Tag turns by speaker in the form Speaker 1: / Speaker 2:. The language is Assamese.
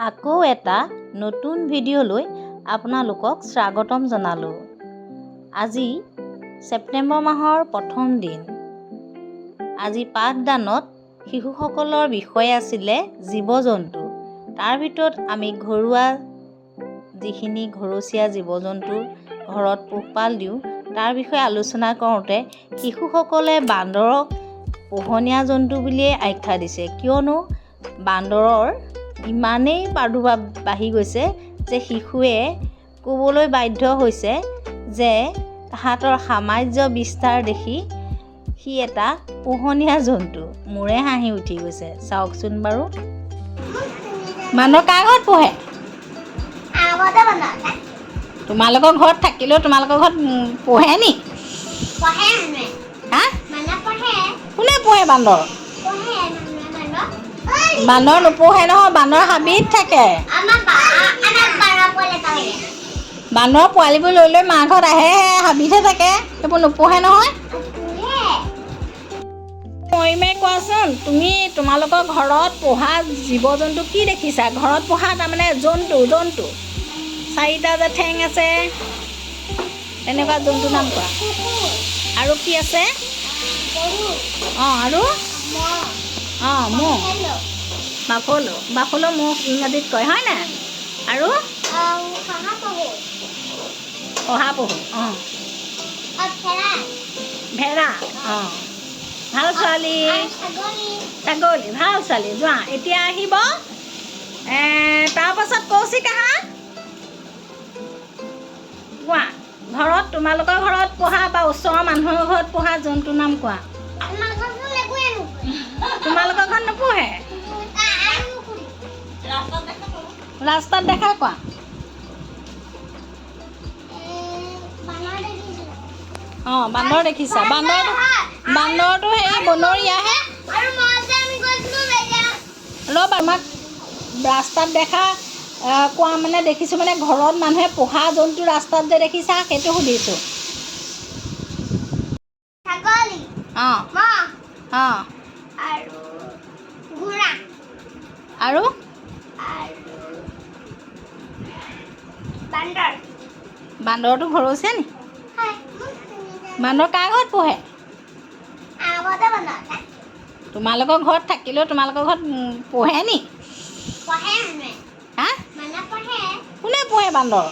Speaker 1: আকৌ এটা নতুন ভিডিঅ'লৈ আপোনালোকক স্বাগতম জনালোঁ। আজি ছেপ্টেম্বৰ মাহৰ প্ৰথম দিন। আজি পাঠদানত শিশুসকলৰ বিষয় আছিলে জীৱ-জন্তু। তাৰ ভিতৰত আমি ঘৰুৱা যিখিনি ঘৰচীয়া জীৱ-জন্তু ঘৰত পোহপাল দিওঁ তাৰ বিষয়ে আলোচনা কৰোঁতে শিশুসকলে বান্দৰক পোহনীয়া জন্তু বুলিয়েই আখ্যা দিছে, কিয়নো বান্দৰৰ ইমানেই প্ৰাদুৰ্ভাৱ বাঢ়ি গৈছে যে শিশুৱে ক'বলৈ বাধ্য হৈছে যে তাহাঁতৰ সাম্ৰাজ্য বিস্তাৰ দেখি সি এটা পোহনীয়া জন্তু। মোৰে হাঁহি উঠি গৈছে, চাওকচোন বাৰু। বান্দৰ কাৰ ঘৰত পোহে? তোমালোকৰ ঘৰত থাকিলেও তোমালোকৰ ঘৰত পোহে নি? হা? কোনে পোহে বান্দৰ? বান্দৰ নোপোহে নহয়, বান্দৰ হাবিত থাকে। বান্দৰৰ পোৱালিবোৰ লৈ লৈ মাৰ ঘৰত আহে, হাবিতহে থাকে, সেইবোৰ নোপোহে নহয়। মৰিমাই কোৱাচোন, তুমি তোমালোকৰ ঘৰত পোহা জীৱ-জন্তু কি দেখিছা? ঘৰত পোহা তাৰমানে জন্তু চাৰিটা যে ঠেং আছে, তেনেকুৱা জন্তুৰ নাম কোৱা। আৰু কি আছে? আৰু ম'হ, বাফলো ম'হ ইংৰাজীত কয়, হয় নাই? আৰু শহাপহু, ভেড়া, ভাল ছোৱালী। ছাগলী, ভাল ছোৱালী। যোৱা এতিয়া আহিব তাৰপাছত কৌশিক আহা। কোৱা, ঘৰত তোমালোকৰ ঘৰত পোহা বা ওচৰৰ মানুহৰ ঘৰত পোহা জন্তুৰ নাম কোৱা। তোমালোকৰ ঘৰত নোপোহে? ৰাস্তাত দেখা কোৱা। বান্দৰ দেখিছা? বান্দৰটো হেৰি বনৰীয়াহে। ৰ'বা, আমাক ৰাস্তাত দেখা কোৱা মানে দেখিছোঁ মানে ঘৰত মানুহে পোহা জন্তু ৰাস্তাত যে দেখিছা সেইটো সুধিছোঁ। আৰু বান্দৰটো ঘৰচীয়া নি? বান্দৰ কাৰ ঘৰত পোহে? তোমালোকৰ ঘৰত থাকিলেও তোমালোকৰ ঘৰত পোহে নি? হা? কোনে পোহে বান্দৰ?